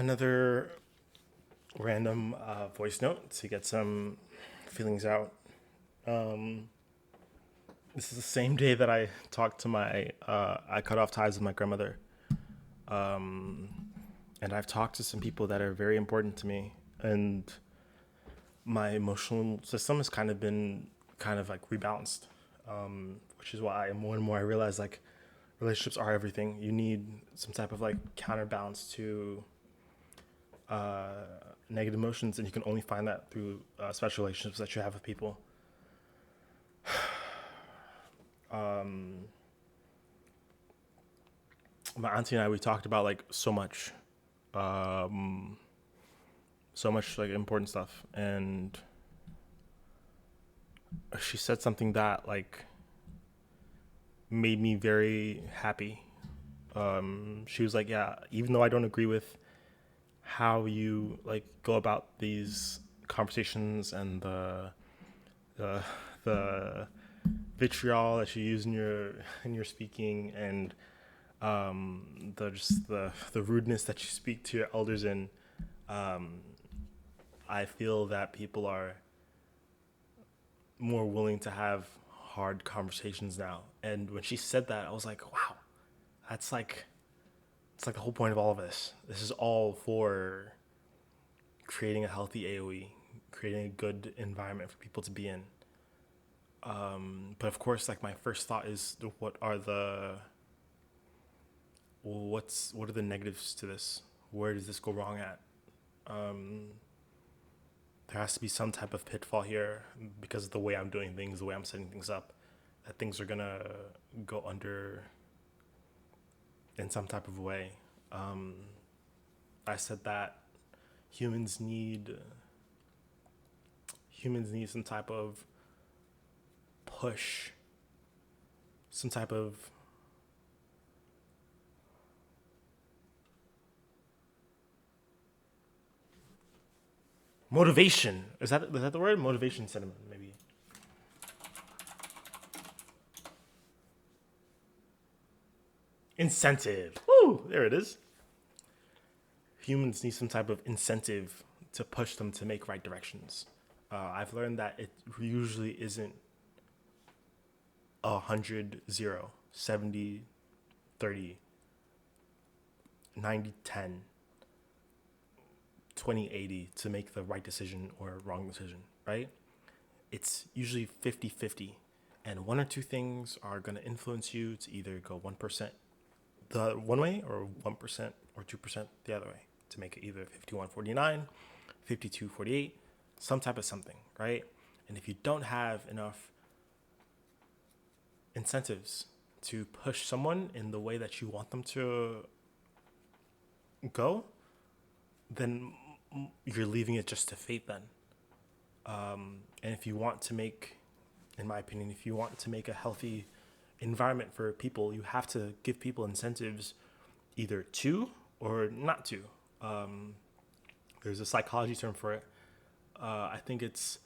Another random voice note to get some feelings out. Um, this is the same day that I talked to I cut off ties with my grandmother. Um, and I've talked to some people that are very important to me. And my emotional system has kind of been kind of like rebalanced, which is why more and more I realize like relationships are everything. You need some type of like counterbalance to negative emotions, and you can only find that through special relationships that you have with people. My auntie and I, we talked about like so much like important stuff, and she said something that like made me very happy. She was like, "Yeah, even though I don't agree with how you like go about these conversations and the the vitriol that you use in your speaking and the rudeness that you speak to your elders in, I feel that people are more willing to have hard conversations now." And when she said that, I was like, wow, that's like it's like the whole point of all of this. This is all for creating a healthy AOE, creating a good environment for people to be in. But of course, like my first thought is, what are the negatives to this? Where does this go wrong at? There has to be some type of pitfall here because of the way I'm doing things, the way I'm setting things up, that things are gonna go under in some type of way. I said that humans need humans need some type of push, some type of motivation. Is that the word? Motivation sentiment, maybe. Incentive. Woo! There it is. Humans need some type of incentive to push them to make right directions. I've learned that it usually isn't 100-0, 70-30, 90-10, 20-80 to make the right decision or wrong decision, right? It's usually 50-50. And one or two things are going to influence you to either go 1% the one way or 1% or 2% the other way to make it either 51-49, 52-48, some type of something, right? And if you don't have enough incentives to push someone in the way that you want them to go, then you're leaving it just to fate then. And if you want to make, in my opinion, if you want to make a healthy environment for people, you have to give people incentives either to or not to. There's a psychology term for it. I think it's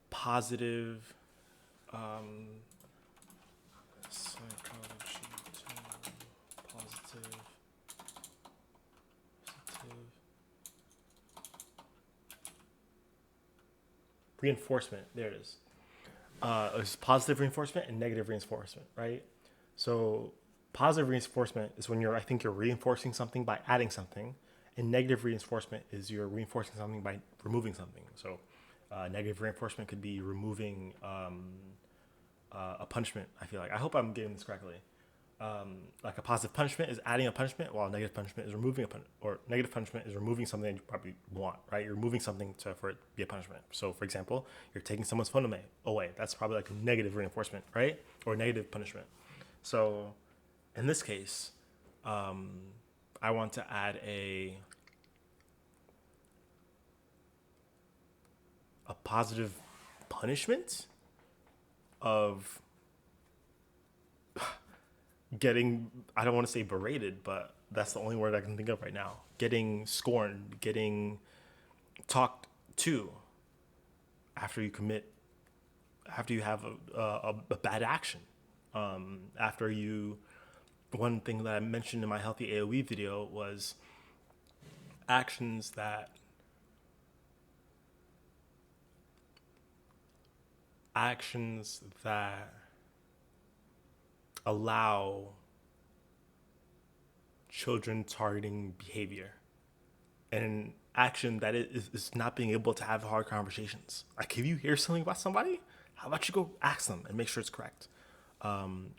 positive psychology term, positive, positive reinforcement. There it is. It's positive reinforcement and negative reinforcement, right? So positive reinforcement is when I think you're reinforcing something by adding something, and negative reinforcement is you're reinforcing something by removing something. So negative reinforcement could be removing a punishment. I feel like I hope I'm getting this correctly. Like a positive punishment is adding a punishment, while a negative punishment is removing a or negative punishment is removing something that you probably want, right? You're removing something for it to be a punishment. So, for example, you're taking someone's phone away. That's probably like a negative reinforcement, right? Or negative punishment. So, in this case, I want to add a positive punishment of getting, I don't want to say berated, but that's the only word I can think of right now. Getting scorned, getting talked to after you commit, after you have a bad action. After you, one thing that I mentioned in my healthy AOE video was actions that actions that allow children targeting behavior, and an action that is not being able to have hard conversations. Like if you hear something about somebody, how about you go ask them and make sure it's correct?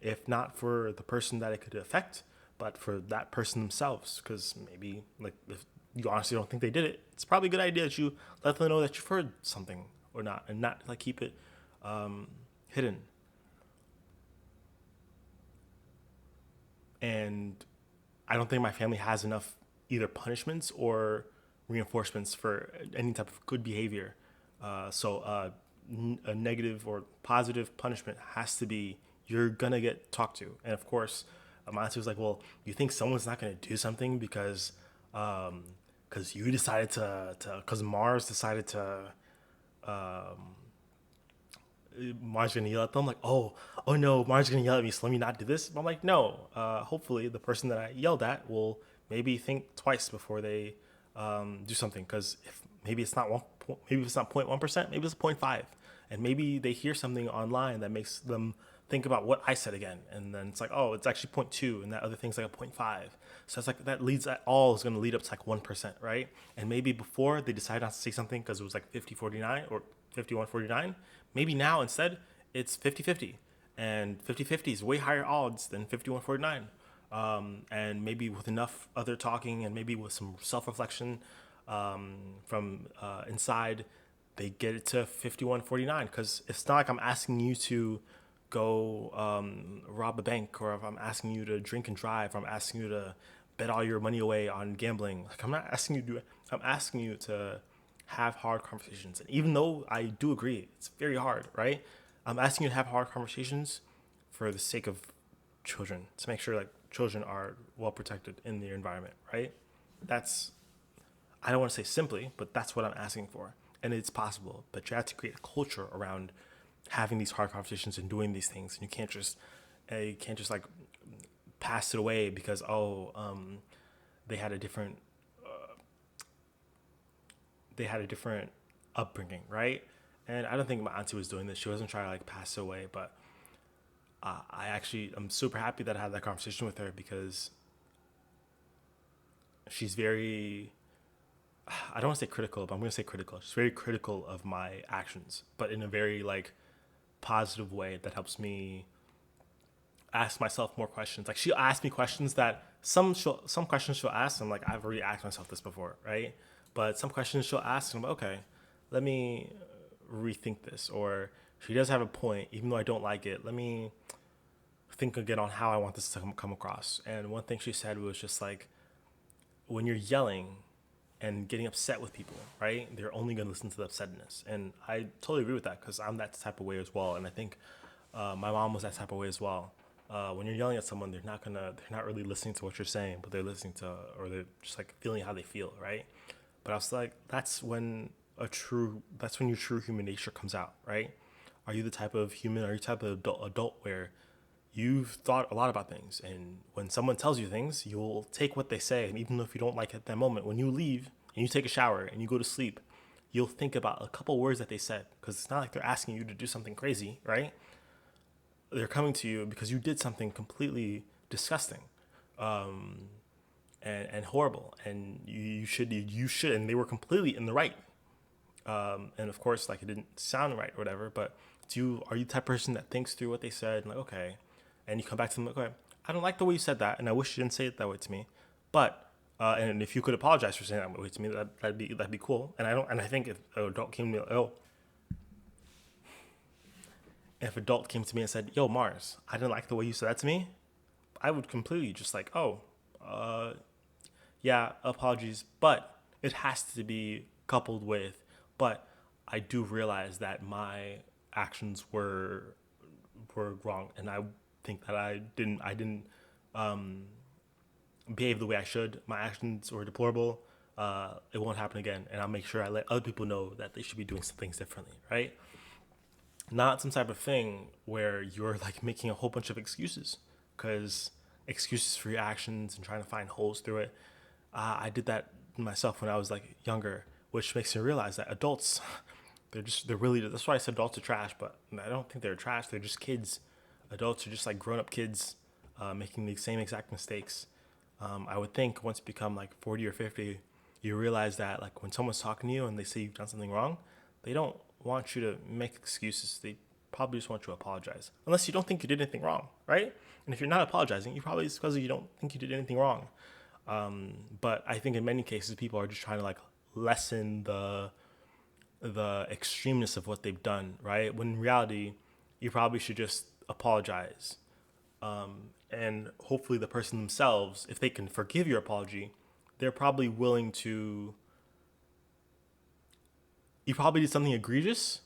If not for the person that it could affect, but for that person themselves, because maybe like if you honestly don't think they did it, it's probably a good idea that you let them know that you've heard something or not, and not like keep it hidden. And I don't think my family has enough either punishments or reinforcements for any type of good behavior. A negative or positive punishment has to be you're gonna get talked to, and of course, my answer was like, well, you think someone's not gonna do something because you decided because Mars decided to Marge gonna yell at them like, oh no, Marge gonna yell at me, so let me not do this. But I'm like, no. Hopefully, the person that I yelled at will maybe think twice before they do something. Because if maybe it's not maybe it's not 0.1%, maybe it's 0.5, and maybe they hear something online that makes them think about what I said again, and then it's like, oh, it's actually 0.2, and that other thing's like a 0.5. So it's like that leads at all is going to lead up to like 1%, right? And maybe before they decide not to say something because it was like 50-49 or 51-49, maybe now instead it's 50-50, and 50-50 is way higher odds than 51-49. And maybe with enough other talking and maybe with some self-reflection from inside, they get it to 51-49. Because it's not like I'm asking you to go rob a bank, or if I'm asking you to drink and drive, or I'm asking you to bet all your money away on gambling. Like I'm not asking you to do it. I'm asking you to have hard conversations. And even though I do agree, it's very hard, right? I'm asking you to have hard conversations for the sake of children, to make sure like children are well protected in their environment, right? That's, I don't want to say simply, but that's what I'm asking for. And it's possible, but you have to create a culture around having these hard conversations and doing these things. And you can't just like pass it away because they had a different they had a different upbringing, right? And I don't think my auntie was doing this. She wasn't trying to like pass it away, but I'm super happy that I had that conversation with her because she's very, I don't want to say critical, but I'm going to say critical. She's very critical of my actions, but in a very like positive way that helps me ask myself more questions. Like she'll ask me questions that some questions she'll ask. I'm like, I've already asked myself this before, right? But some questions she'll ask, and I'm like, okay, let me rethink this. Or she does have a point, even though I don't like it. Let me think again on how I want this to come across. And one thing she said was just like, when you're yelling and getting upset with people, right? They're only going to listen to the upsetness. And I totally agree with that because I'm that type of way as well. And I think my mom was that type of way as well. When you're yelling at someone, they're not really listening to what you're saying, but they're listening to, or they're just like feeling how they feel, right? But I was like, that's when your true human nature comes out, right? Are you the type of human, are you the type of adult where you've thought a lot about things, and when someone tells you things, you'll take what they say, and even if you don't like it at that moment, when you leave and you take a shower and you go to sleep, you'll think about a couple words that they said, because it's not like they're asking you to do something crazy, right? They're coming to you because you did something completely disgusting, and horrible, and you should, and they were completely in the right. And of course, like it didn't sound right or whatever, but are you the type of person that thinks through what they said and like, okay, and you come back to them like, okay, I don't like the way you said that, and I wish you didn't say it that way to me, but and if you could apologize for saying that way to me, that'd be cool. And I think if an adult came to me, if an adult came to me and said, yo, Mars, I didn't like the way you said that to me, I would completely just like, uh, yeah, apologies, but it has to be coupled with, but I do realize that my actions were wrong, and I think that I didn't behave the way I should. My actions were deplorable. It won't happen again, and I'll make sure I let other people know that they should be doing some things differently, right? Not some type of thing where you're like making a whole bunch of excuses, because excuses for your actions and trying to find holes through it. I did that myself when I was like younger, which makes me realize that adults, they're really, that's why I said adults are trash, but I don't think they're trash. They're just kids. Adults are just like grown up kids, making the same exact mistakes. I would think once you become like 40 or 50, you realize that like when someone's talking to you and they say you've done something wrong, they don't want you to make excuses. They probably just want you to apologize, unless you don't think you did anything wrong, right? And if you're not apologizing, you probably it's because you don't think you did anything wrong. But I think in many cases, people are just trying to like lessen the extremeness of what they've done, right? When in reality, you probably should just apologize. And hopefully the person themselves, if they can forgive your apology, they're probably willing to, you probably did something egregious,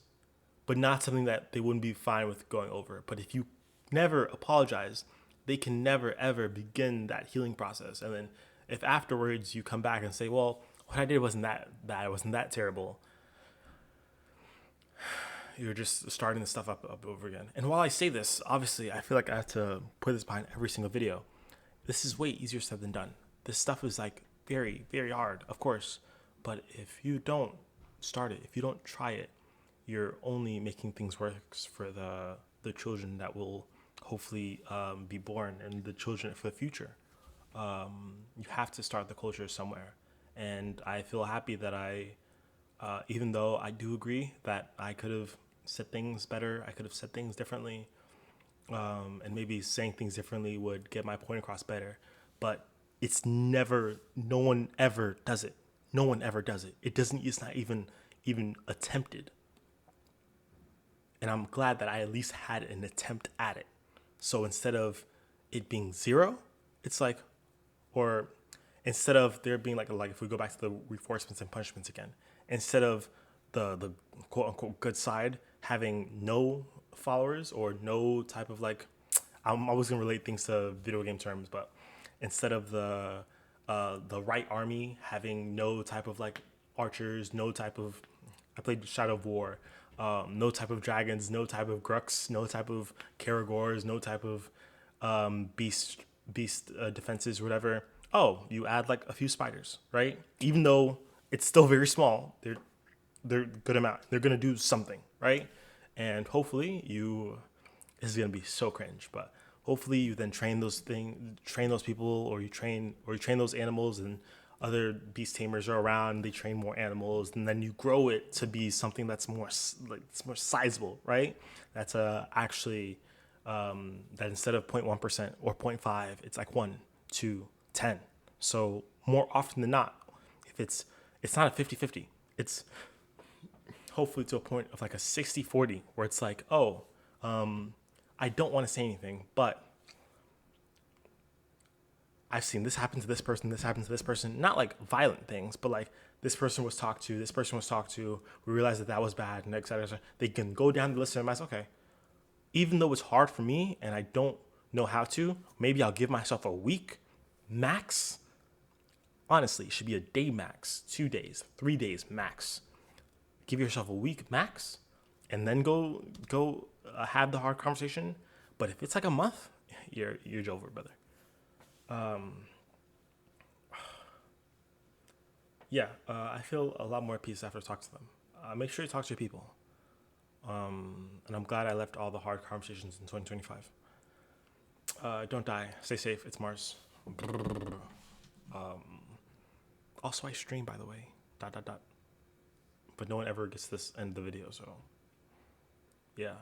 but not something that they wouldn't be fine with going over. But if you never apologize, they can never ever begin that healing process. And then if afterwards you come back and say, well, what I did wasn't that bad, it wasn't that terrible, you're just starting the stuff up over again. And while I say this, obviously I feel like I have to put this behind every single video. This is way easier said than done. This stuff is like very, very hard, of course. But if you don't start it, if you don't try it, you're only making things worse for the children that will hopefully be born, and the children for the future. You have to start the culture somewhere. And I feel happy that even though I do agree that I could have said things better, I could have said things differently, and maybe saying things differently would get my point across better. But it's never, no one ever does it. No one ever does it. It's not even attempted. And I'm glad that I at least had an attempt at it. So instead of it being zero, it's like, or instead of there being like if we go back to the reinforcements and punishments again, instead of the quote unquote good side having no followers or no type of like, I'm always gonna relate things to video game terms, but instead of the right army having no type of like archers, no type of, I played Shadow of War, no type of dragons, no type of Gruks, no type of Karagors, no type of beast defenses or whatever. Oh, you add like a few spiders, right? Even though it's still very small, they're good amount. They're gonna do something, right? And hopefully this is gonna be so cringe, but hopefully you then train those people, or you train those animals, and other beast tamers are around. They train more animals, and then you grow it to be something that's more it's more sizable, right? That's actually that instead of 0.1% or 0.5, it's like 1, 2, 10. So more often than not, if it's not a 50-50, it's hopefully to a point of like a 60-40, where it's like, oh, I don't want to say anything, but I've seen this happen to this person, this happened to this person. Not like violent things, but like this person was talked to, this person was talked to. We realized that was bad, and et cetera, et cetera. They can go down the list and realize, okay, even though it's hard for me and I don't know how to, maybe I'll give myself a week max. Honestly, it should be a day max, 2 days, 3 days max. Give yourself a week max, and then go have the hard conversation. But if it's like a month, you're over, brother. I feel a lot more at peace after I talk to them. Make sure you talk to your people. And I'm glad I left all the hard conversations in 2025. Don't die. Stay safe. It's Mars. Also, I stream, by the way. ... But no one ever gets this end of the video, so yeah. ...